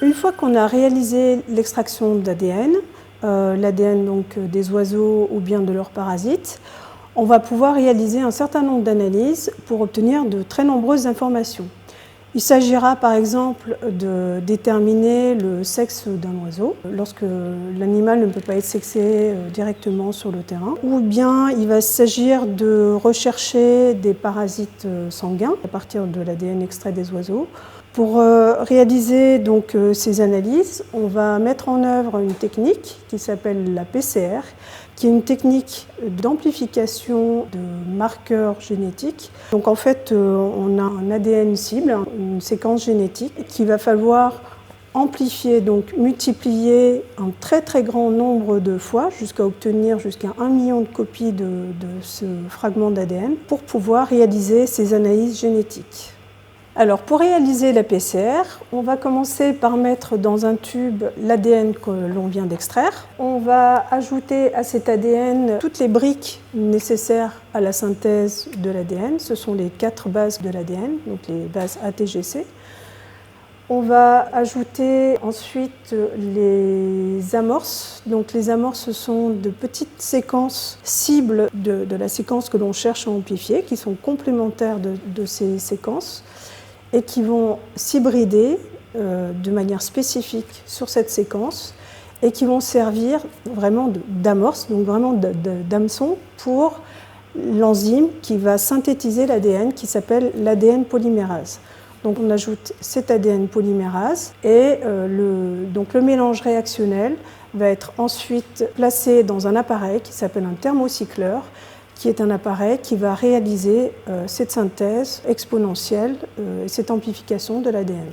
Une fois qu'on a réalisé l'extraction d'ADN, l'ADN donc des oiseaux ou bien de leurs parasites, on va pouvoir réaliser un certain nombre d'analyses pour obtenir de très nombreuses informations. Il s'agira par exemple de déterminer le sexe d'un oiseau lorsque l'animal ne peut pas être sexé directement sur le terrain, ou bien il va s'agir de rechercher des parasites sanguins à partir de l'ADN extrait des oiseaux. Pour réaliser donc ces analyses, on va mettre en œuvre une technique qui s'appelle la PCR, qui est une technique d'amplification de marqueurs génétiques. Donc en fait, on a un ADN cible, une séquence génétique qu'il va falloir amplifier, donc multiplier un très grand nombre de fois jusqu'à obtenir jusqu'à 1 million de copies de ce fragment d'ADN pour pouvoir réaliser ces analyses génétiques. Alors pour réaliser la PCR, on va commencer par mettre dans un tube l'ADN que l'on vient d'extraire. On va ajouter à cet ADN toutes les briques nécessaires à la synthèse de l'ADN. Ce sont les 4 bases de l'ADN, donc les bases ATGC. On va ajouter ensuite les amorces. Donc les amorces, ce sont de petites séquences cibles de la séquence que l'on cherche à amplifier, qui sont complémentaires de ces séquences, et qui vont s'hybrider de manière spécifique sur cette séquence et qui vont servir vraiment d'amorce, donc vraiment d'hameçon pour l'enzyme qui va synthétiser l'ADN qui s'appelle l'ADN polymérase. Donc on ajoute cet ADN polymérase et donc le mélange réactionnel va être ensuite placé dans un appareil qui s'appelle un thermocycleur, qui est un appareil qui va réaliser cette synthèse exponentielle et cette amplification de l'ADN.